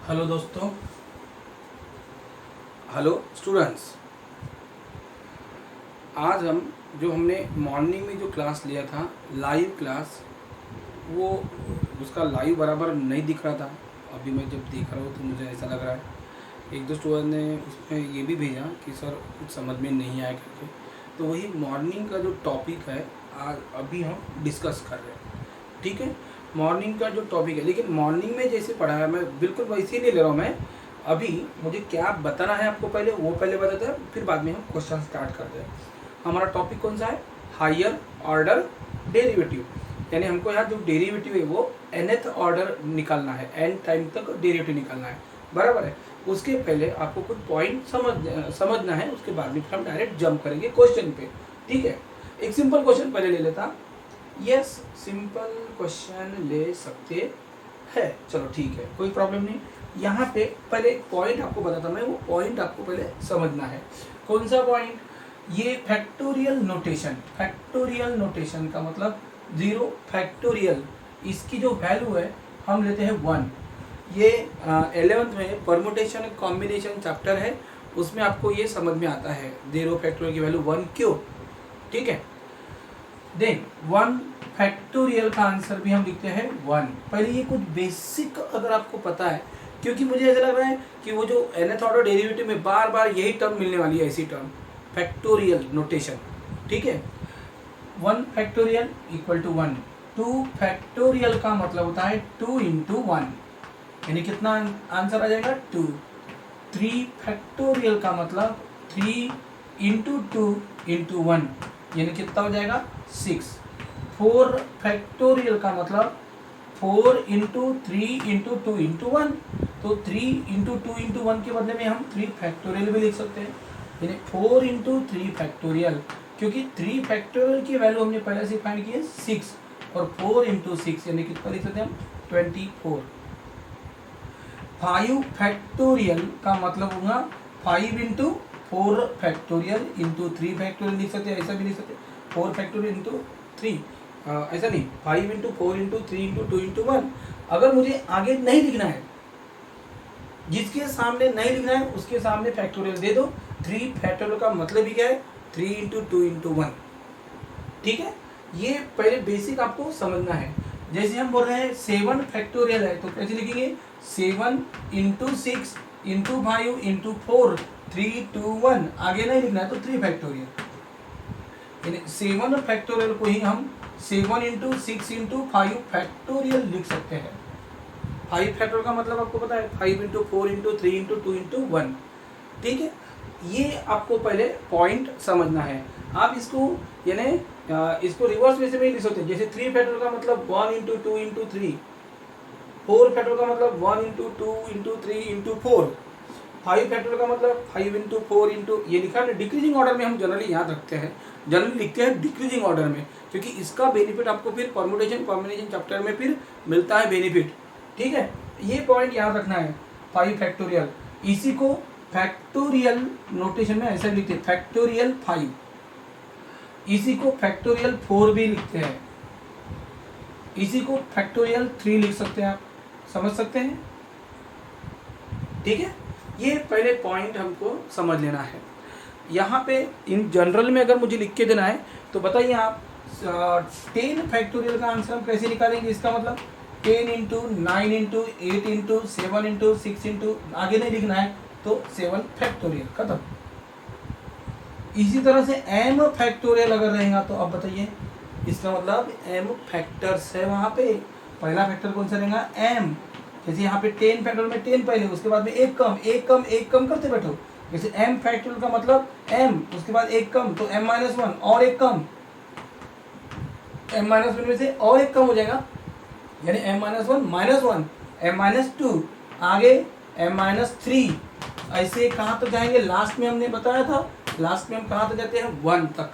Hello दोस्तों, hello students. आज हम जो हमने मॉर्निंग में जो क्लास लिया था लाइव क्लास, वो उसका लाइव बराबर नहीं दिख रहा था। अभी मैं जब देख रहा हूँ तो मुझे ऐसा लग रहा है एक दो स्टूडेंट ने उसमें ये भी भेजा कि सर कुछ समझ में नहीं आया करके। तो वही मॉर्निंग का जो टॉपिक है आज अभी हम डिस्कस कर रहे हैं। ठीक है, मॉर्निंग का जो टॉपिक है, लेकिन मॉर्निंग में जैसे पढ़ा है मैं बिल्कुल वैसे ही नहीं ले रहा हूँ। मैं अभी मुझे क्या बताना है आपको पहले वो पहले बताते हैं, फिर बाद में हम क्वेश्चन स्टार्ट करते हैं। हमारा टॉपिक कौन सा है? Higher order derivative. यानी हमको यहाँ जो डेरिवेटिव है वो nth ऑर्डर निकालना है, n टाइम तक डेरिवेटिव निकालना है, बराबर है। उसके पहले आपको कुछ पॉइंट समझना है, उसके बाद में हम डायरेक्ट जंप करेंगे क्वेश्चन पे। ठीक है, एक सिंपल क्वेश्चन पहले ले लेता। यस, सिंपल क्वेश्चन ले सकते हैं। चलो ठीक है, कोई प्रॉब्लम नहीं। यहाँ पे पहले एक पॉइंट आपको बताता मैं, वो पॉइंट आपको पहले समझना है। कौन सा पॉइंट? ये फैक्टोरियल नोटेशन। फैक्टोरियल नोटेशन का मतलब 0 फैक्टोरियल, इसकी जो वैल्यू है हम लेते हैं 1। ये 11th में परमुटेशन कॉम्बिनेशन चैप्टर है, उसमें आपको ये समझ में आता है 0 फैक्टोरियल की वैल्यू 1 क्यों। ठीक है, देन 1 फैक्टोरियल का आंसर भी हम लिखते हैं 1। पहले ये कुछ बेसिक अगर आपको पता है, क्योंकि मुझे ऐसा लग रहा है कि वो जो nth ऑर्डर डेरिवेटिव में बार बार यही टर्म मिलने वाली है, ऐसी टर्म फैक्टोरियल नोटेशन। ठीक है, 1 फैक्टोरियल इक्वल टू 1। 2 फैक्टोरियल का मतलब होता है 2 इंटू 1, यानी कितना आंसर आ जाएगा? 2। 3 फैक्टोरियल का मतलब 3 इंटू 2 इंटू 1, यानी कितना हो जाएगा? 6। 4 फैक्टोरियल का मतलब 4 इंटू 3 इंटू 2 इंटू 1, तो 3 इंटू 2 इंटू 1 के बदले में हम 3 फैक्टोरियल भी लिख सकते हैं, यानी 4 इंटू 3 फैक्टोरियल। क्योंकि 3 फैक्टोरियल की वैल्यू हमने पहले से फाइंड की है 6, और 4 इंटू 6 यानी कितना लिख सकते हैं हम? 24। 5 फैक्टोरियल का मतलब होगा 5 इंटू 4 फैक्टोरियल इंटू 3 फैक्टोरियल लिख सकते हैं, ऐसा भी लिख सकते हैं 4 फैक्टोरियल इंटू 3, ऐसा नहीं 5 इंटू 4 इंटू 3 इंटू 2 इंटू 1। अगर मुझे आगे नहीं लिखना है, जिसके सामने नहीं लिखना है उसके सामने फैक्टोरियल दे दो। 3 फैक्टोरियल का मतलब ही क्या है? 3 इंटू 2 इंटू 1। ठीक है, ये पहले बेसिक आपको समझना है। जैसे हम बोल रहे हैं 7 फैक्टोरियल है, तो कैसे लिखेंगे? 7 इंटू 6 इंटू 5 इंटू 4 3 2 1। आगे नहीं लिखना है तो 3 फैक्टोरियल, यानी 7 फैक्टोरियल को ही हम 7 इंटू 6 इंटू 5 फैक्टोरियल लिख सकते हैं। 5 फैक्टोरियल का मतलब आपको पता है 5 इंटू 4 इंटू 3 इंटू 2 इंटू 1। ठीक है, ये आपको पहले पॉइंट समझना है। आप इसको यानी इसको रिवर्स में से भी लिख सकते हैं। जैसे 3 फैक्टोरियल का मतलब 1 इंटू 2 इंटू 3, 4 फैक्टोरियल का मतलब 1 इंटू 2 इंटू 3 इंटू 4, 5 फैक्टोरियल का मतलब 5 इंटू 4 इंटू, ये लिखा है डिक्रीजिंग ऑर्डर में। हम जनरली याद रखते हैं, जनरली लिखते हैं डिक्रीजिंग ऑर्डर में, क्योंकि इसका बेनिफिट आपको फिर परमुटेशन कॉम्बिनेशन चैप्टर में फिर मिलता है बेनिफिट। ठीक है, ये पॉइंट याद रखना है। 5 फैक्टोरियल, इसी को फैक्टोरियल नोटेशन में ऐसा लिखते हैं फैक्टोरियल 5, इसी को फैक्टोरियल 4 भी लिखते हैं, इसी को फैक्टोरियल 3 लिख सकते हैं। आप समझ सकते हैं? ठीक है, ये पहले पॉइंट हमको समझ लेना है। यहाँ पे इन जनरल में अगर मुझे लिख के देना है तो बताइए आप 10 फैक्टोरियल का आंसर हम कैसे निकालेंगे? इसका मतलब 10 into 9 into 8 into 7 into 6 into, आगे नहीं लिखना है तो 7 फैक्टोरियल, खत्म। इसी तरह से m फैक्टोरियल अगर रहेगा तो अब बताइए, इसका मतलब m फैक्टर्स है वहाँ पे। पहला फैक्टर कौन सा रहेगा? m। जैसे यहाँ पे 10 फैक्टोरियल में 10 पहले, उसके बाद में एक कम एक कम एक कम करते बैठो। जैसे m फैक्टोरियल का मतलब m, उसके बाद एक कम तो m-1 और एक कम, m-1 में से और एक कम हो जाएगा, यानी m-1 -1 m-2, आगे m-3, ऐसे कहाँ तक जाएंगे? लास्ट में हमने बताया था, लास्ट में हम कहाँ तक जाते हैं? 1 तक।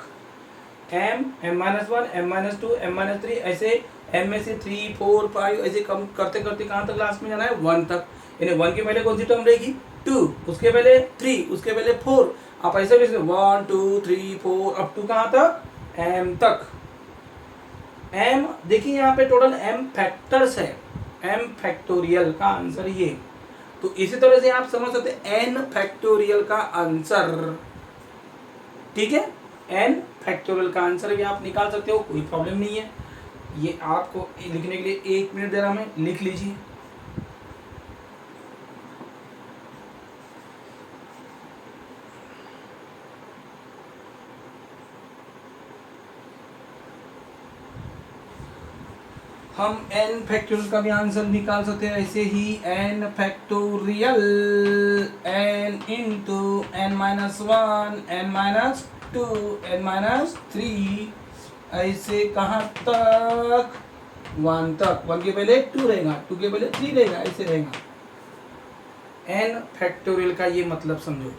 m-1 m-2 m-3, ऐसे m में से 3 4 5 ऐसे कम करते करते कहाँ तक लास्ट में जाना है? 1 तक। यानी 1 के पहले कौन सी टर्म रहेगी? 2, उसके पहले 3, उसके पहले 4। आप ऐसे भी 1 2 3 4 अप टू कहाँ तक? m तक। m देखिए यहाँ पे टोटल m फैक्टर्स है, m फैक्टोरियल का आंसर ये। तो इसी तरह से आप समझ सकते हैं n फैक्टोरियल का आंसर, ठीक है, n फैक्टोरियल का आंसर भी आप निकाल सकते हो, कोई प्रॉब्लम नहीं है। ये आपको लिखने के लिए 1 मिनट दे रहा हूं मैं, लिख लीजिए। हम n फैक्टोरियल का भी आंसर निकाल सकते हैं ऐसे ही, n factorial n into n minus 1 n minus 2 n minus 3, ऐसे कहाँ तक 1 तक, 1 के पहले 2 रहेगा, 2 के पहले 3 रहेगा, ऐसे रहेगा। n फैक्टोरियल का ये मतलब समझो।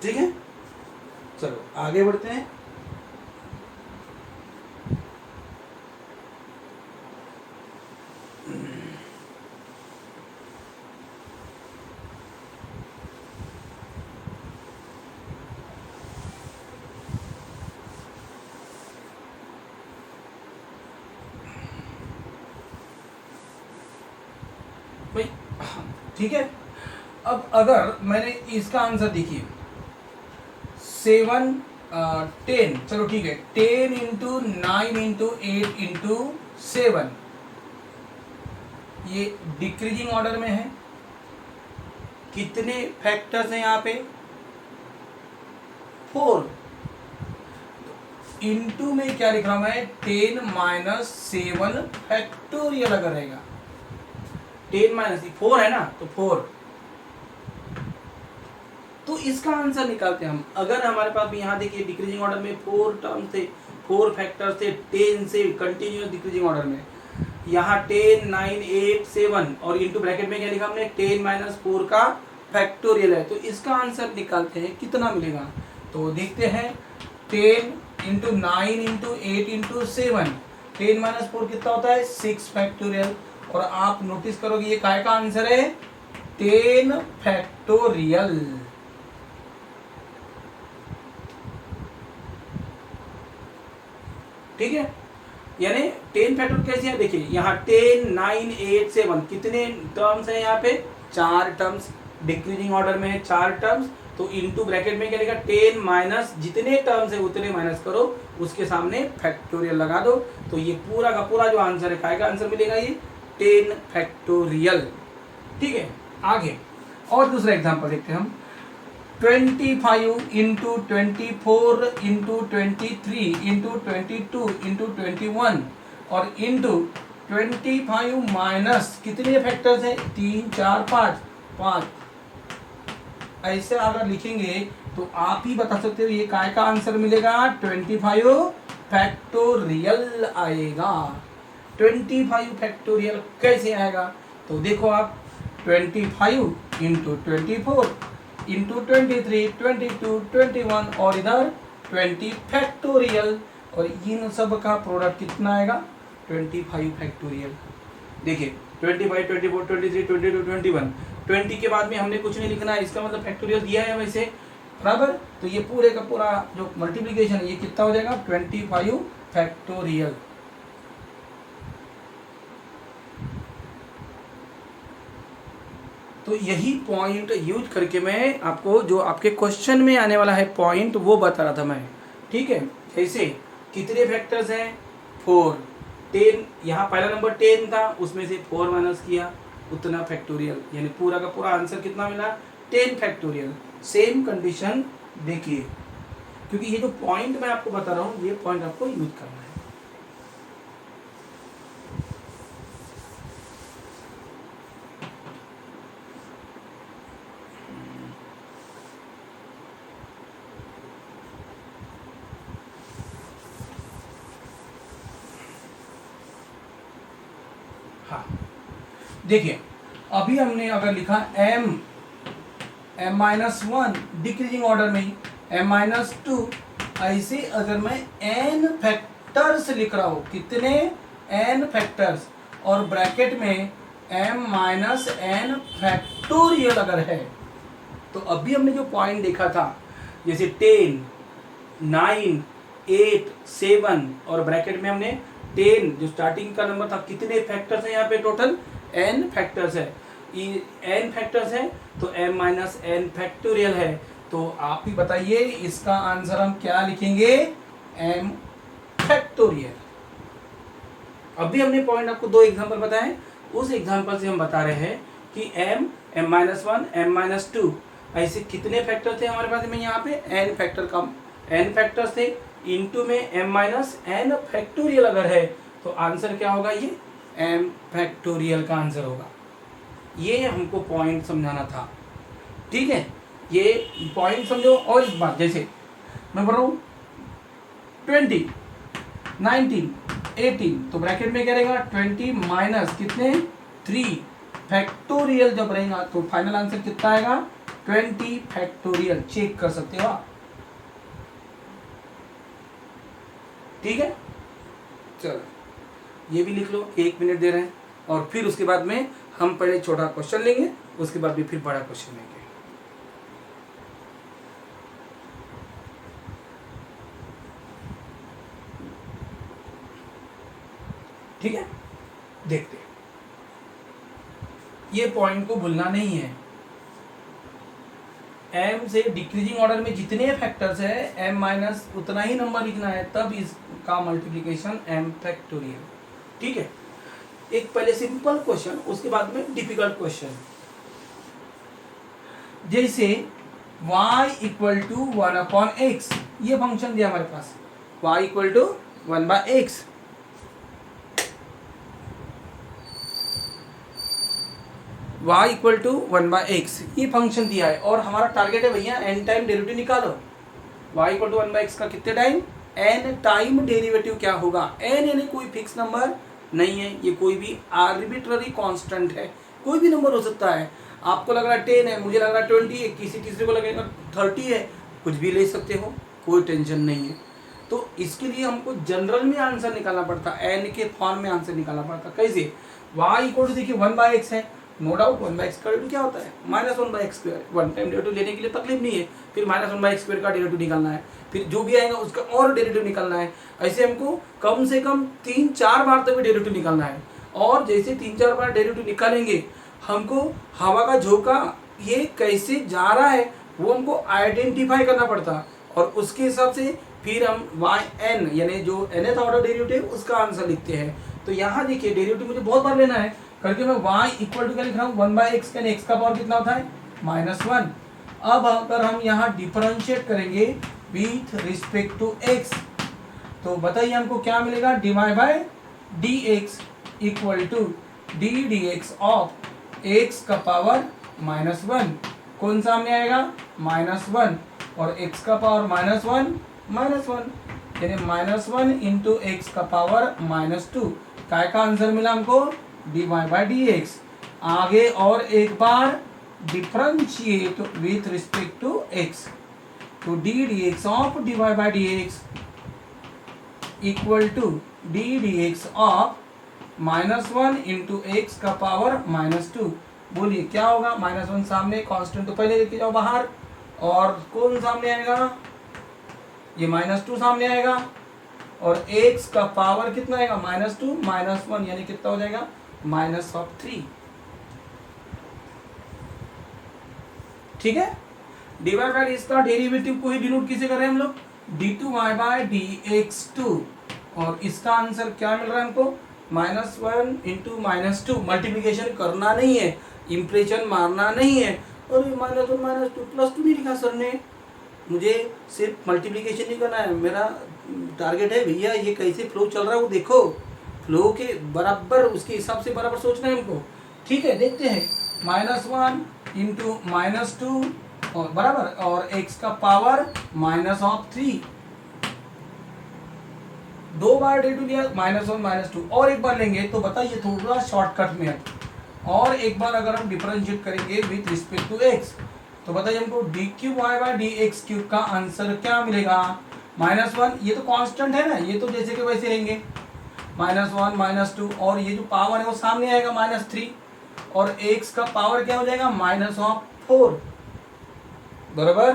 ठीक है, चलो आगे बढ़ते हैं। भाई ठीक है, अब अगर मैंने इसका आंसर देखिए 7 10, चलो ठीक है, 10 इंटू 9 इंटू 8 इंटू 7, ये डिक्रीजिंग ऑर्डर में है। कितने फैक्टर्स हैं यहाँ पे 4, इंटू में क्या लिख रहा हूं मैं 10 माइनस 7 फैक्टोरियल अगर रहेगा, 10 माइनस 4 है ना, तो 4, तो इसका आंसर निकालते हैं हम। अगर हमारे पास भी यहाँ देखिए डिक्रीजिंग ऑर्डर में 4 टर्म थे, 4 फैक्टर थे 10 से कंटिन्यूअस डिक्रीजिंग ऑर्डर में, यहाँ 10 9 8 7 और इंटू ब्रैकेट में क्या लिखा हमने 10 माइनस 4 का फैक्टोरियल है। तो इसका आंसर निकालते हैं कितना मिलेगा, तो देखते हैं 10 इंटू 9 इंटू 8 इंटू 7, 10 माइनस 4 कितना होता है 6 फैक्टोरियल। और आप नोटिस करोगे ये काय का आंसर है 10 फैक्टोरियल। ठीक है, यानी 10 फैक्टोरियल कैसे है देखिए, यहाँ 10 9 8 7 कितने टर्म्स हैं यहाँ पे 4 टर्म्स, डिक्रीजिंग ऑर्डर में है 4 टर्म्स, तो इनटू ब्रैकेट में क्या लिखा 10 माइनस जितने टर्म्स है उतने माइनस करो, उसके सामने फैक्टोरियल लगा दो, तो ये पूरा का पूरा जो आंसर है काय का आंसर मिलेगा ये 10 फैक्टोरियल। ठीक है, आगे और दूसरा एग्जांपल देखते हैं हम, 25 इंटू 24 इंटू 23 इंटू 22 इंटू 21 और इंटू 25 माइनस कितने फैक्टर्स हैं 3 4 5, ऐसे अगर लिखेंगे तो आप ही बता सकते हो ये काय का आंसर मिलेगा 25 फैक्टोरियल आएगा। 25 फैक्टोरियल कैसे आएगा, तो देखो आप 25 इंटू 24 इंटू 23 22 21 और इधर 20 फैक्टोरियल, और इन सब का प्रोडक्ट कितना आएगा 25 फैक्टोरियल। देखिए 25 24 23 22 21, 20 के बाद में हमने कुछ नहीं लिखना है, इसका मतलब फैक्टोरियल दिया है वैसे, बराबर। तो ये पूरे का पूरा जो मल्टीप्लिकेशन है ये कितना हो जाएगा 25 फैक्टोरियल। तो यही पॉइंट यूज करके मैं आपको जो आपके क्वेश्चन में आने वाला है पॉइंट वो बता रहा था मैं। ठीक है, जैसे कितने फैक्टर्स हैं 4, 10, यहाँ पहला नंबर 10 था उसमें से 4 माइनस किया उतना फैक्टोरियल, यानी पूरा का पूरा आंसर कितना मिला 10 फैक्टोरियल। सेम कंडीशन देखिए, क्योंकि ये जो पॉइंट मैं आपको बता रहा हूँ ये पॉइंट आपको यूज करना है। देखिए अभी हमने अगर लिखा m-1 डिक्रीजिंग ऑर्डर में ही m-2, ऐसे अगर मैं n फैक्टर्स लिख रहा हूं, कितने n फैक्टर्स, और ब्रैकेट में m-n फैक्टोरियल अगर है, तो अभी हमने जो पॉइंट देखा था जैसे 10, 9, 8, 7 और ब्रैकेट में हमने 10 जो स्टार्टिंग का नंबर था, कितने फैक्टर्स है यहाँ पे, टोटल n फैक्टर्स है, n फैक्टर्स है तो m-n फैक्टोरियल है। तो आप ही बताइए इसका आंसर हम क्या लिखेंगे, m फैक्टोरियल। अभी हमने पॉइंट आपको 2 एग्जांपल बताए, उस एग्जांपल से हम बता रहे हैं कि m-1 m-2 ऐसे कितने फैक्टर थे हमारे पास में, यहाँ पे n फैक्टर का n फैक्टर्स थे, इनटू में m-n फैक्टोरियल अगर है तो आंसर क्या होगा, ये m फैक्टोरियल का आंसर होगा। ये हमको पॉइंट समझाना था, ठीक है, ये पॉइंट समझो। और इस बात जैसे मैं बोल रहा हूँ 20, 19, 18 तो ब्रैकेट में क्या रहेगा 20 माइनस कितने 3 फैक्टोरियल जब रहेगा तो फाइनल आंसर कितना आएगा 20 फैक्टोरियल। चेक कर सकते हो आप, ठीक है। चलो ये भी लिख लो, 1 मिनट दे रहे हैं, और फिर उसके बाद में हम पहले छोटा क्वेश्चन लेंगे, उसके बाद भी फिर बड़ा क्वेश्चन लेंगे। ठीक है, देखते हैं, ये पॉइंट को भूलना नहीं है। m से डिक्रीजिंग ऑर्डर में जितने फैक्टर्स है m- उतना ही नंबर लिखना है, तब इसका मल्टीप्लिकेशन m फैक्टोरियल, ठीक है। एक पहले सिंपल क्वेश्चन, उसके बाद में डिफिकल्ट क्वेश्चन। जैसे y इक्वल टू 1/x, ये फंक्शन दिया हमारे पास, y equal to 1/x, y equal to 1/x ये फंक्शन दिया है, और हमारा टारगेट है भैया n टाइम डेरिवेटिव निकालो। y इक्वल टू 1/x का कितने टाइम, n टाइम डेरिवेटिव क्या होगा, n यानी कोई फिक्स नंबर नहीं है, ये कोई भी आर्बिट्ररी कांस्टेंट है, कोई भी नंबर हो सकता है। आपको लग रहा है 10 है, मुझे लग रहा है 20 है, किसी तीसरे को लगेगा 30 है, कुछ भी ले सकते हो, कोई टेंशन नहीं है। तो इसके लिए हमको जनरल में आंसर निकालना पड़ता है, n के फॉर्म में आंसर निकालना पड़ता है। कैसे, y इक्वल टू देखिए 1/x है, नो डाउट 1/x का डेरिवेटिव क्या होता है -1/x²। वन टाइम डेरिवेटिव लेने के लिए तकलीफ नहीं है, फिर -1/x² का डेरिवेटिव निकालना है, फिर जो भी आएगा उसका और डेरिवेटिव निकालना है। ऐसे हमको कम से कम 3-4 बार तक भी डेरिवेटिव निकालना है, और जैसे 3-4 बार डेरिवेटिव निकालेंगे हमको हवा का झोंका ये कैसे जा रहा है वो हमको आइडेंटिफाई करना पड़ता, और उसके हिसाब से फिर हम yn यानी जो nth ऑर्डर डेरिवेटिव उसका आंसर लिखते हैं। तो यहाँ देखिए डेरिवेटिव मुझे बहुत बार लेना है, करके मैं y इक्वल टू क्या लिख रहा हूँ 1/x का, x का पावर कितना होता है -1। अब अगर हम यहाँ डिफरेंशिएट करेंगे विथ रिस्पेक्ट टू x, तो बताइए हमको क्या मिलेगा, dy/dx equal to d dx of x का पावर -1, कौन सामने आएगा -1, और x का पावर -1 यानी -1 इंटू x का पावर -2, काय का आंसर मिला हमको dy/dx। आगे और एक बार differentiate with respect to x, तो d dx of dy/dx equal to d dx of -1 into x का पावर -2। बोलिए क्या होगा, -1 सामने, कांस्टेंट तो पहले लेके जाओ बाहर, और कौन सामने आएगा, ये -2 सामने आएगा, और x का पावर कितना आएगा -2 -1 यानी कितना हो जाएगा -3, ठीक है। dy/dx का डेरिवेटिव को ही डिनोट किसे कर रहे हैं हम लोग, d2y/dx2, और इसका आंसर क्या मिल रहा है हमको -1 इंटू -2। मल्टीप्लीकेशन करना नहीं है, इंप्रेशन मारना नहीं है, और -1 -2 +2 नहीं लिखा सर ने, मुझे सिर्फ मल्टीप्लीकेशन नहीं करना है, मेरा टारगेट है भैया ये कैसे फ्लो चल रहा है वो देखो, फ्लो के बराबर उसके हिसाब से बराबर सोचना है हमको, ठीक है। देखते हैं -1 इंटू -2 और बराबर, और x का पावर -3, 2 बार डेरिवेटिव लिया -1 -2, और एक बार लेंगे तो बताइए थोड़ा शॉर्टकट में, और एक बार अगर हम डिफरेंशिएट करेंगे विथ रिस्पेक्ट टू एक्स, तो बताइए हमको d cube y by d x cube का आंसर क्या मिलेगा? -1। ये तो कांस्टेंट है ना, ये तो जैसे कि वैसे रहेंगे। -1 -2 और ये जो पावर है वो सामने आएगा -3 और एक्स का पावर क्या हो जाएगा? -4। बराबर।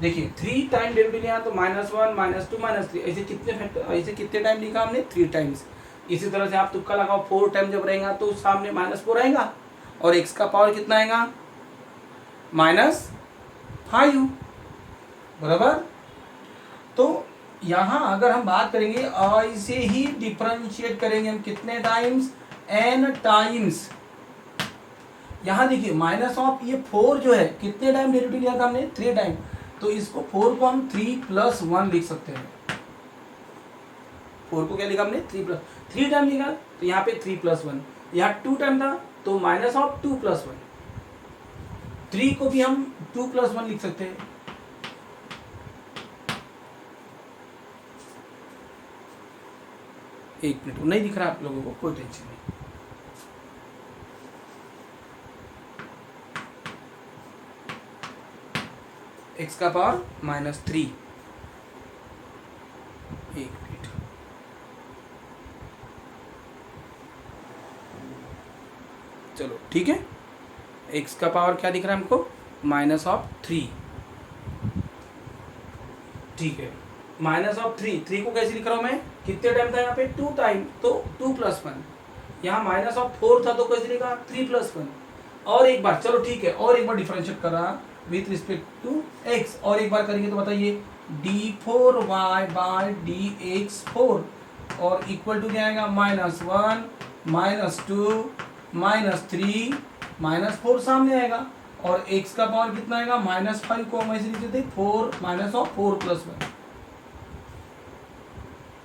देखिए 3 टाइम डेरिवेटिव लिया तो -1 -2 -3 ऐसे कितने फैक्टर, ऐसे कितने टाइम लिखा हमने? 3 टाइम्स। इसी तरह से आप तुक्का लगाओ 4 टाइम जब रहेगा तो सामने -4 आएगा और एक्स का पावर कितना आएगा? -5। बराबर। तो यहाँ अगर हम बात करेंगे ऐसे ही डिफरेंशिएट करेंगे हम कितने टाइम्स? n times. यहाँ देखिए माइनस ऑफ ये 4 जो है कितने टाइम डेरिवेटिव लिया था हमने? 3 टाइम। तो इसको 4 को हम 3 + 1 लिख सकते हैं। 4 को क्या लिखा हमने? 3 टाइम लिखा तो यहाँ पे 3 + 1। यहाँ 2 टाइम था तो -2 + 1। 3 को भी हम 2 + 1 लिख सकते हैं। एक मिनट, नहीं दिख रहा आप लोगों को? कोई टेंशन नहीं। x का पावर -3। एक मिनट, चलो ठीक है। x का पावर क्या दिख रहा है हमको? -3। ठीक है, -3 को कैसे लिख रहा हूं मैं? कितने टाइम था यहाँ पे? 2 टाइम, तो 2 + 1। यहाँ -4 था तो कैसे लिखा? 3 + 1। और एक बार, चलो ठीक है, और एक बार डिफरेंशिएट कर रहा विथ रिस्पेक्ट टू x, और एक बार करेंगे तो बताइए d4y बाय dx4 और इक्वल टू क्या आएगा? -1 -2 -3 -4 सामने आएगा और x का पावर कितना आएगा? -5 को हम ऐसे लिख देते 4 -4 + 1।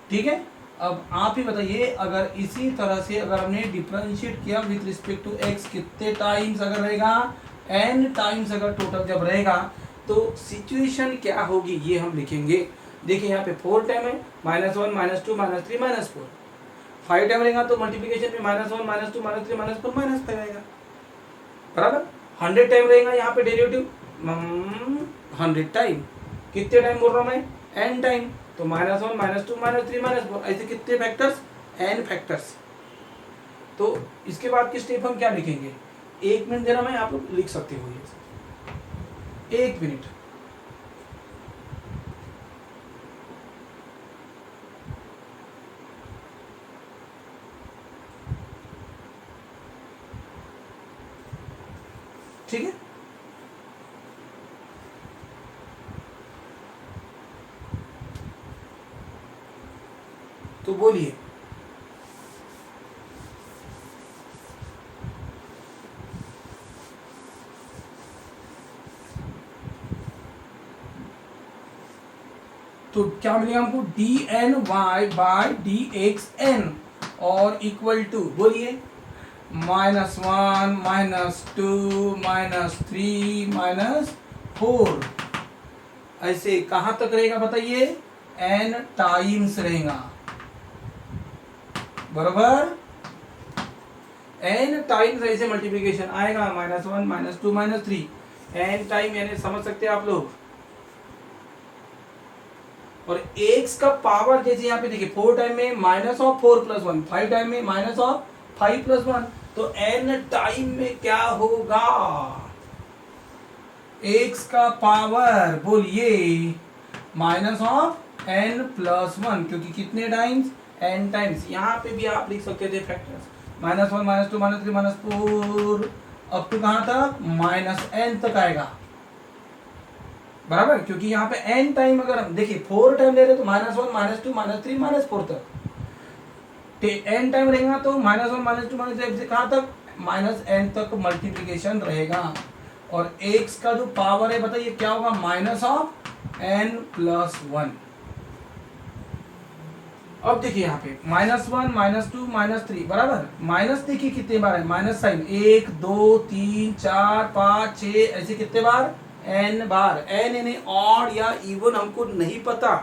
ठीक है। अब आप ही बताइए, अगर इसी तरह से अगर हमने डिफरेंशिएट किया विथ रिस्पेक्ट टू x कितने टाइम्स अगर रहेगा? n टाइम्स अगर टोटल जब रहेगा तो सिचुएशन क्या होगी ये हम लिखेंगे। देखिए यहाँ पे 4 टाइम है, -1 -2 -3 -4। 5 टाइम रहेगा तो मल्टीप्लिकेशन में -1 -2 -3 -4 -5 आएगा। बराबर। 100 टाइम रहेगा यहाँ पे डेरिवेटिव 100 टाइम। कितने टाइम बोल रहा हूँ मैं? n time. तो -1 -2 -3 -4 ऐसे कितने फैक्टर्स? n factors. तो इसके बाद की स्टेप हम क्या लिखेंगे? 1 मिनट देना, मैं आप लोग लिख सकते हो ये। 1 मिनट। ठीक है। तो बोलिए। तो क्या मिलेगा हमको? dny बाय dxn और इक्वल टू, बोलिए, -1 -2 -3 -4 ऐसे कहां तक रहेगा बताइए? n टाइम्स रहेगा। बराबर। n टाइम्स ऐसे मल्टीप्लिकेशन आएगा, -1 -2 -3 n टाइम, यानी समझ सकते हैं आप लोग। और x का पावर जैसे यहाँ पे देखिए 4 टाइम में -4 + 1, 5 टाइम में -5 + 1, तो n टाइम में क्या होगा? x का पावर, बोलिए, -n + 1, क्योंकि कितने टाइम्स? n times. यहाँ पे भी आप लिख सकते थे फैक्टर्स, -1 -2 -3 -4 अप टू कहाँ तक? -n तक आएगा। बराबर, क्योंकि यहाँ पे n टाइम अगर हम देखिए 4 टाइम ले रहे तो -1 -2 -3 -4 तक, n टाइम रहेगा तो -1 -2 -3 से कहाँ तक? -n तक मल्टीप्लिकेशन रहेगा। और x का जो पावर है बताइए क्या होगा? -n + 1। अब देखिए यहाँ पे -1 -2 -3, बराबर। माइनस देखिए कितने बार है? माइनस साइन 1 2 3 4 5 6 ऐसे कितने बार? n बार। n यानी ऑड या इवन हमको नहीं पता,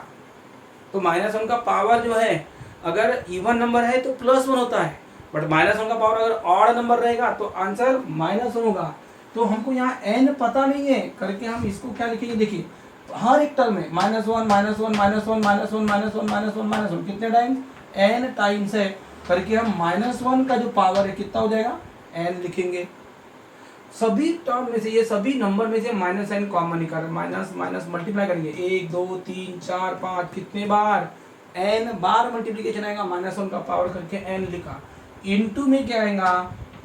तो -1 का पावर जो है अगर इवन नंबर है तो +1 होता है, बट -1 का पावर अगर ऑड नंबर रहेगा तो आंसर -1 होगा। तो हमको यहाँ n पता नहीं है करके हम इसको क्या लिखेंगे, देखिए हर एक टर्म में -1 -1 -1 -1 -1 -1 -1 कितने टाइम्स, n टाइम्स है करके हम -1 का जो पावर है कितना हो जाएगा, n लिखेंगे। सभी टर्म में से, ये सभी नंबर में से -n कॉमन निकाल, माइनस माइनस मल्टीप्लाई करेंगे 1 2 3 4 5 कितने बार, n बार मल्टीप्लीकेशन आएगा, -1 का पावर करके n लिखा। इनटू में क्या आएगा,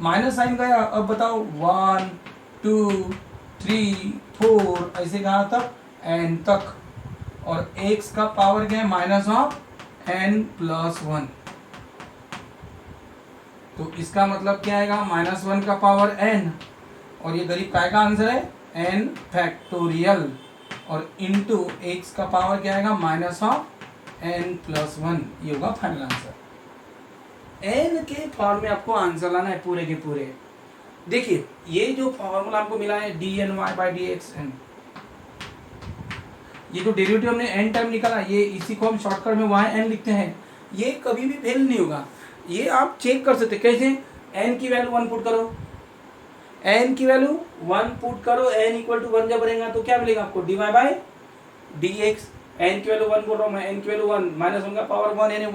माइनस साइन गया, अब बताओ 1 2 3 4 ऐसे कहा तक n तक, और x का पावर क्या है, -n+1। तो इसका मतलब क्या आएगा, -1 का पावर n, और ये गरीब काय का आंसर है n फैक्टोरियल, और इनटू x का पावर क्या आएगा, -n+1। ये होगा फाइनल आंसर। n के फॉर्म में आपको आंसर लाना है पूरे के पूरे। देखिए ये जो फॉर्मूला आपको मिला है dny/dxn, ये जो डेरिवेटिव हमने n टाइम निकाला, ये इसी को हम शॉर्टकट में yn लिखते हैं, ये कभी भी फेल नहीं होगा। ये आप चेक कर सकते, कैसे, n की वैल्यू 1 पुट करो, n की वैल्यू 1 पुट करो, n इक्वल टू 1 जब रहेगा तो क्या मिलेगा आपको, dy/dx। n की वैल्यू 1 बोल रहा हूँ मैं, n की वैल्यू 1, -1 का पावर 1 यानी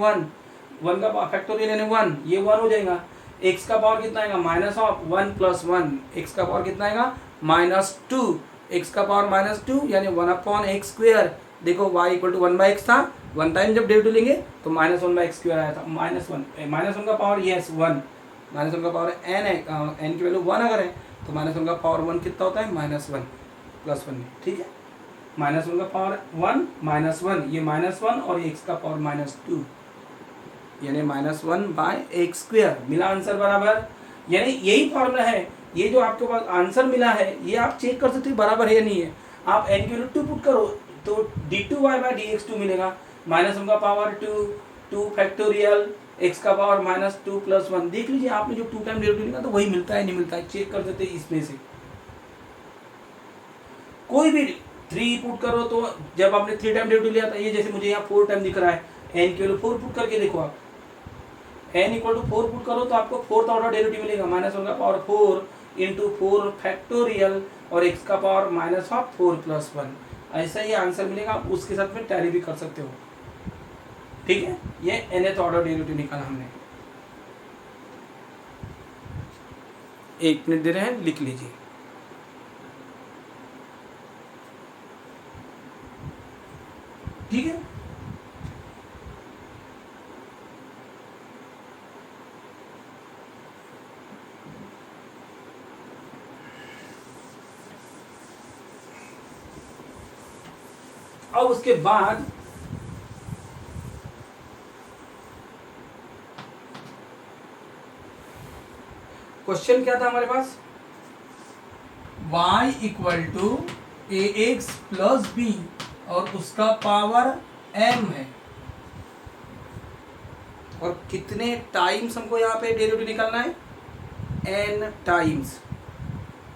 1 का फैक्टोरियल यानी 1, ये 1 हो जाएगा। x का पावर कितना आएगा, -1+1, x का पावर कितना आएगा, -2, x का पावर -2 यानी 1/x²। देखो y इक्वल टू 1/x था, 1 टाइम जब डेरिवेटिव लेंगे तो -1/x² आया था, -1 का पावर यस 1, -1 का पावर n है, n की वैल्यू 1 अगर है तो -1 का पावर 1 कितना होता है, -1+1, ठीक है। -1 का पावर 1 -1, ये -1 और x का पावर -2 यानी -1/x², मिला आंसर बराबर। यानी यही फॉर्मूला है, ये जो आपके पास आंसर मिला है ये आप चेक कर सकते हो बराबर है या नहीं है। आप n की वैल्यू 2 पुट करो तो d2y/dx2 मिलेगा, -1 का पावर 2 फैक्टोरियल, x का पावर -2+1। देख लीजिए आपने जो 2 टाइम डेरिवेटिव लिखा तो वही मिलता है नहीं मिलता है, चेक कर सकते हैं इसमें से। कोई भी 3 पुट करो तो जब आपने 3 टाइम डेरिवेटिव लिया था, ये जैसे मुझे यहाँ 4 टाइम दिख रहा है, n की वैल्यू 4 पुट करके देखो आप, n इक्वल टू 4 पुट करो तो आपको 4th ऑर्डर डेरिवेटिव मिलेगा, -1 का पावर 4 इंटू 4 फैक्टोरियल और x का पावर -4+1, ऐसा ही आंसर मिलेगा। आप उसके साथ में टैली भी कर सकते हो, ठीक है। ये nth ऑर्डर डेरिवेटिव निकाला हमने। 1 मिनट दे रहे हैं, लिख लीजिए। ठीक है, और उसके बाद क्वेश्चन क्या था हमारे पास, y equal to ax plus b और उसका पावर m है, और कितने टाइम्स हमको यहाँ पे डेरिवेटिव निकालना है, n टाइम्स,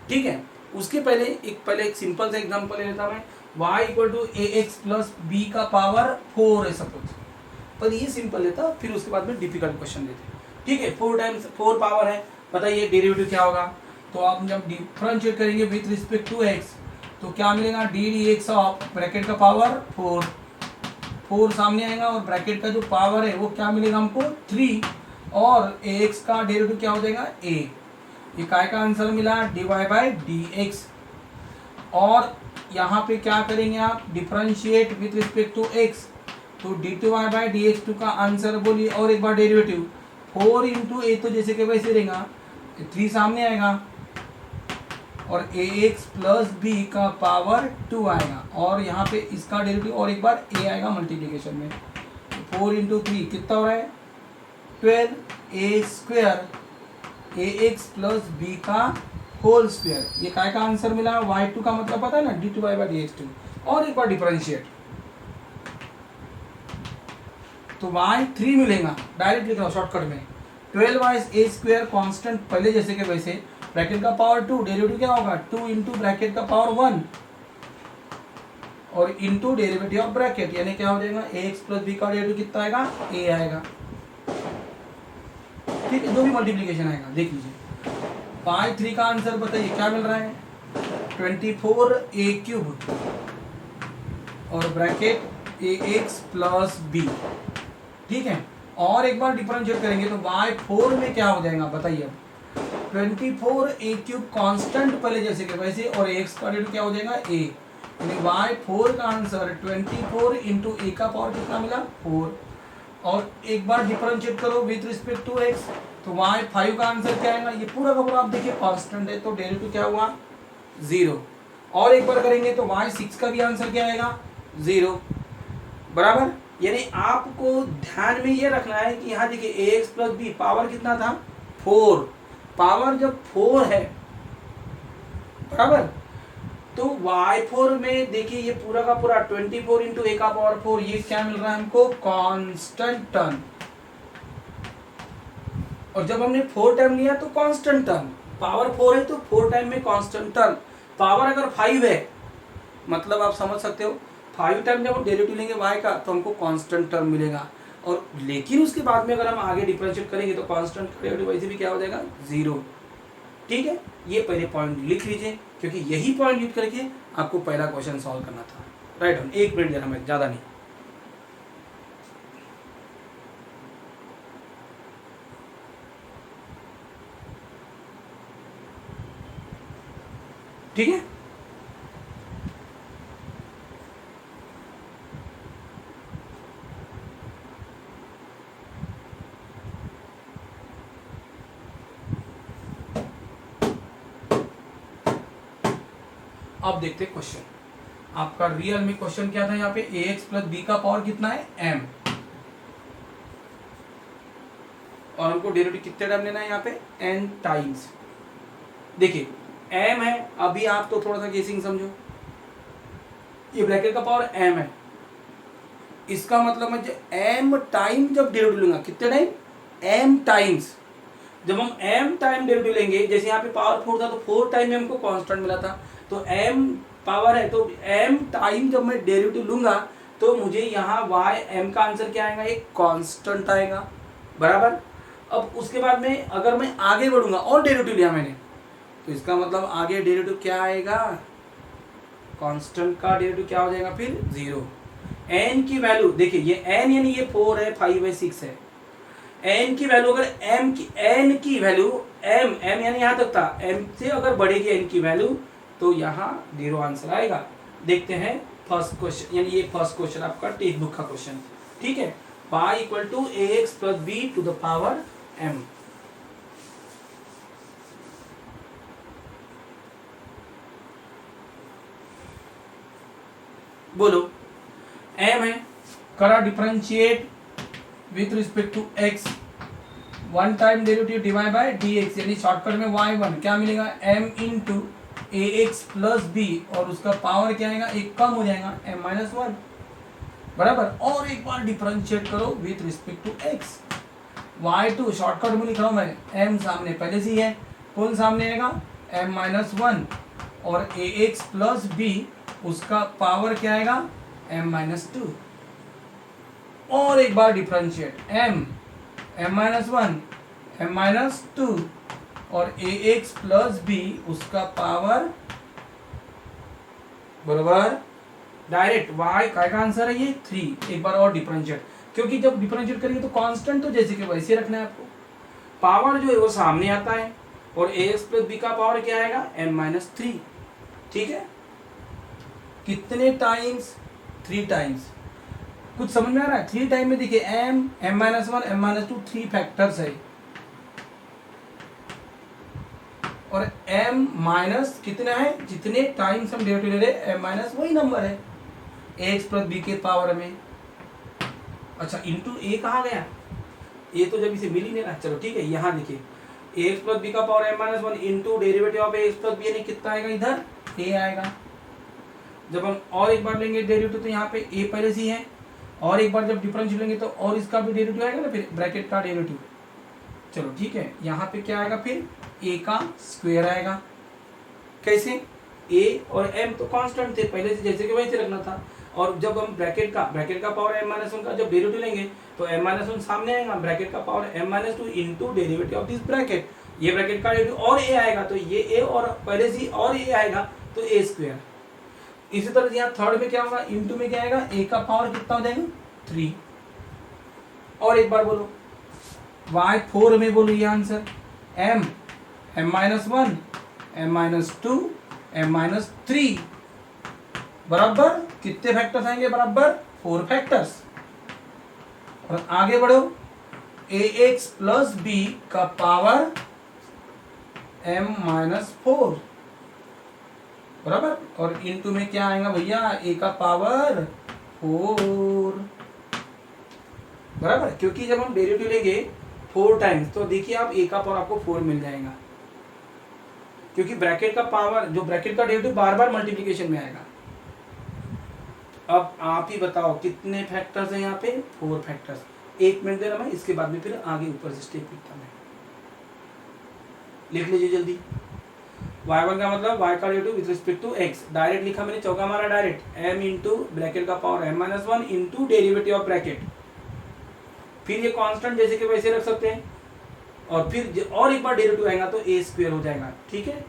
ठीक है। उसके पहले एक सिंपल सा एग्जांपल ले लेता मैं, y equal to ax plus b का पावर 4 है सपोज, पर ये सिंपल लेता, फिर उसके बाद में डिफिकल्ट क्वेश्चन लेते, ठीक है। 4 टाइम्स 4 पावर है, बताइए डेरिवेटिव क्या होगा। तो आप जब डिफरेंशिएट करेंगे विथ रिस्पेक्ट टू x तो क्या मिलेगा, डी dx ऑफ ब्रैकेट का पावर 4 सामने आएगा, और ब्रैकेट का जो पावर है वो क्या मिलेगा हमको 3, और ax का डेरिवेटिव क्या हो जाएगा a। ये काय का आंसर मिला dy/dx, और यहाँ पे क्या करेंगे आप, differentiate with respect to x, तो d2y/dx2 का आंसर बोलिए, और एक बार डेरिवेटिव 4 इंटू ए, तो जैसे कि वैसे रहेगा, 3 सामने आएगा, और ax प्लस b का पावर 2 आएगा, और यहाँ पे इसका डेरिवेटिव और एक बार a आएगा मल्टीप्लिकेशन में, 4 इंटू 3 कितना हो रहा है 12a² ax प्लस b का होल स्क्वायर। ये काय का आंसर मिला, y2 का मतलब पता है ना, d2y/dx2, और एक बार डिफरेंशिएट तो y3 मिलेगा, डायरेक्ट लिख रहा हूँ शॉर्टकट में, 12y² कांस्टेंट पहले जैसे के वैसे, ब्रैकेट का पावर 2, डेरिवेटिव क्या होगा 2 इंटू ब्रैकेट का पावर 1 और इंटू डेरिवेटिव ऑफ ब्रैकेट, यानी क्या हो जाएगा ax प्लस b का डेरिवेटिव कितना आएगा a आएगा। ठीक है, जो भी मल्टीप्लीकेशन आएगा देख लीजिए। बाई 3 का आंसर बताइए क्या मिल रहा है, 24a³ और ब्रैकेट ax प्लस b। ठीक है, और एक बार डिफरेंशिएट करेंगे तो y4 में क्या हो जाएगा बताइए अब, 24a³ कांस्टेंट पहले जैसे कि वैसे, और ax का डेरिवेटिव क्या हो जाएगा a, यानी y4 का आंसर 24 इंटू a का पावर कितना मिला 4, और एक बार डिफरेंशिएट करो विद रिस्पेक्ट टू x तो y5 का आंसर क्या आएगा, ये पूरा का पूरा आप देखिए कांस्टेंट है तो डेरिवेटिव क्या हुआ 0, और एक बार करेंगे तो y6 का भी आंसर क्या आएगा 0 बराबर। यानी आपको ध्यान में ये रखना है कि यहाँ देखिए ax प्लस b पावर कितना था 4, पावर जब 4 है बराबर, तो y4 में देखिए ये पूरा का पूरा 24 इंटू ए का पावर 4, ये क्या मिल रहा है हमको कांस्टेंट टर्म, और जब हमने 4 टाइम लिया तो कांस्टेंट टर्म, पावर 4 है तो 4 टाइम में कांस्टेंट टर्म, पावर अगर 5 है मतलब आप समझ सकते हो 5 टाइम जब हम डेरिवेटिव लेंगे y का तो हमको कांस्टेंट टर्म मिलेगा, और लेकिन उसके बाद में अगर हम आगे डिफरेंशिएट करेंगे तो कांस्टेंट का डेरिवेटिव वैसे भी क्या हो जाएगा 0। ठीक है, ये पहले पॉइंट लिख लीजिए क्योंकि यही पॉइंट यूज करके आपको पहला क्वेश्चन सॉल्व करना था। राइट ऑन, 1 मिनट देना मैं, ज़्यादा नहीं। ठीक है, अब देखते हैं क्वेश्चन। आपका रियल में क्वेश्चन क्या था, यहाँ पे ax प्लस b का पावर कितना है m, और हमको डेरिवेटिव कितने टाइम लेना है यहाँ पे n टाइम्स। देखिए m है, अभी आप तो थोड़ा सा गेसिंग समझो, ये ब्रैकेट का पावर m है, इसका मतलब है m टाइम जब डेरिवेटिव लूंगा कितने टाइम m टाइम्स, जब हम m टाइम डेरिवेटिव लेंगे, जैसे यहाँ पे पावर 4 था तो 4 टाइम में हमको कांस्टेंट मिला था, तो m पावर है तो m टाइम जब मैं डेरिवेटिव लूंगा तो मुझे यहाँ y m का आंसर क्या आएगा, एक कांस्टेंट आएगा बराबर। अब उसके बाद में अगर मैं आगे बढ़ूंगा और डेरिवेटिव लिया मैंने तो इसका मतलब आगे डेरिवेटिव क्या आएगा, कांस्टेंट का डेरिवेटिव क्या हो जाएगा फिर 0। n की वैल्यू देखिए, ये n यानी ये 4 है 5 है 6 है, n की वैल्यू अगर n की वैल्यू m यानी यहाँ तक था, m से अगर बढ़ेगी n की वैल्यू तो यहाँ 0 आंसर आएगा। देखते हैं फर्स्ट क्वेश्चन, यानी ये फर्स्ट क्वेश्चन आपका टेक्स्ट बुक का क्वेश्चन। ठीक है, y equal to ax plus b to the power m। बोलो m है, करा differentiate with respect to x, one time derivative divide by dx, यानी शॉर्टकट में y1 क्या मिलेगा m into ax plus b, और उसका पावर क्या आएगा, एक कम हो जाएगा m माइनस 1 बराबर, और एक बार डिफरेंशिएट करो with respect to x, y2 shortcut में लिख रहा हूं मैं, m सामने पहले से ही है, कौन सामने आएगा m माइनस 1, और ax प्लस b उसका पावर क्या आएगा m माइनस 2, और एक बार differentiate m minus 1 m minus 2 और ax प्लस b उसका पावर बराबर डायरेक्ट y का आंसर है ये 3। एक बार और डिफरेंशिएट, क्योंकि जब डिफरेंशिएट करेंगे तो कांस्टेंट तो जैसे कि वैसे रखना है आपको, पावर जो है वो सामने आता है, और ax प्लस b का पावर क्या आएगा m माइनस 3। ठीक है, कितने टाइम्स 3 टाइम्स, कुछ समझ में आ रहा है। 3 टाइम में देखिए m minus 1 m minus 2 3 factors है, और m माइनस कितना है, जितने टाइम्स हम डेरिवेटिव ले रहे m माइनस वही नंबर है ax प्लस b के पावर में। अच्छा इंटू a कहाँ गया, a तो जब इसे मिल ही नहीं रहा। चलो ठीक है, यहाँ देखिए ax प्लस b का power m minus 1 into derivative of ax plus b, यानी कितना आएगा इधर a आएगा। जब हम और एक बार लेंगे डेरिवेटिव तो यहाँ पे a पहले से ही है, और एक बार जब डिफरेंशियल लेंगे तो और इसका भी डेरिवेटिव आएगा ना, फिर ब्रैकेट का डेरिवेटिव। चलो ठीक है, यहाँ पे क्या आएगा फिर a का स्क्वायर आएगा। कैसे, a और m तो कांस्टेंट थे पहले से जैसे कि वैसे रखना था, और जब हम ब्रैकेट का पावर m माइनस वन का जब डेरिवेटिव लेंगे तो m माइनस वन सामने आएगा, ब्रैकेट का power m minus two into derivative of this bracket, ये ब्रैकेट का डेरिवेटिव और a आएगा तो ये a और पहले से और a आएगा तो a स्क्वायर। इसी तरह यहाँ थर्ड में क्या होगा, इंटू में क्या आएगा, a का पावर कितना हो जाएगा 3। और एक बार बोलो y4 में बोलो ये answer m minus one m minus two m minus three बराबर कितने फैक्टर्स आएंगे, बराबर 4 फैक्टर्स। और आगे बढ़ो ax प्लस b का पावर m माइनस 4 बराबर, और इनटू में क्या आएगा भैया a का पावर 4 बराबर, क्योंकि जब हम डेरिवेटिव लेंगे 4 टाइम्स तो देखिए आप a का पावर आपको 4 मिल जाएगा, क्योंकि ब्रैकेट का पावर जो ब्रैकेट का डेरिवेटिव बार बार मल्टीप्लिकेशन में आएगा। अब आप ही बताओ कितने फैक्टर्स हैं यहाँ पे, 4 फैक्टर्स। 1 मिनट दे रहा मैं, इसके बाद में फिर आगे ऊपर से स्टेप लिखता मैं, लिख लीजिए जल्दी। y1 का मतलब y का derivative with respect to x, direct लिखा मैंने, चौका मारा डायरेक्ट, m इंटू ब्रैकेट का power m minus one into derivative of bracket, फिर ये कांस्टेंट जैसे कि वैसे रख सकते हैं, और फिर और एक बार डेरिवेटिव आएगा तो a स्क्वायर हो जाएगा, ठीक है।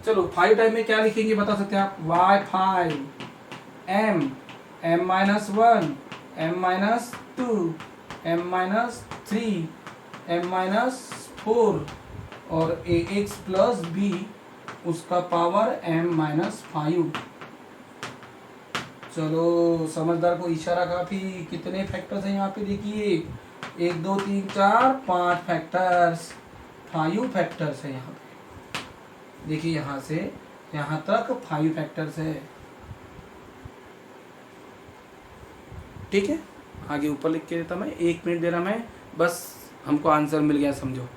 चलो 5 टाइम में क्या लिखेंगे बता सकते हैं आप, y5 m minus one m minus two m minus three m minus 4 और ax प्लस b उसका पावर m माइनस 5। चलो समझदार को इशारा काफी, कितने फैक्टर्स हैं यहाँ पे देखिए, 1 2 3 4 5 फैक्टर्स, 5 फैक्टर्स है यहाँ पे, देखिए यहाँ से यहाँ तक 5 फैक्टर्स है, ठीक है। आगे ऊपर लिख के देता मैं, 1 मिनट दे रहा मैं, बस हमको आंसर मिल गया समझो,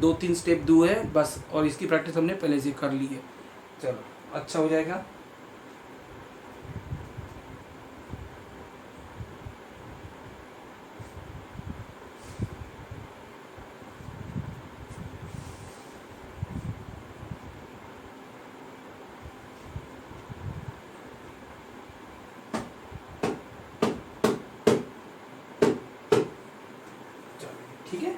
2-3 स्टेप दूर है बस, और इसकी प्रैक्टिस हमने पहले से कर ली है। चलो अच्छा हो जाएगा। ठीक है।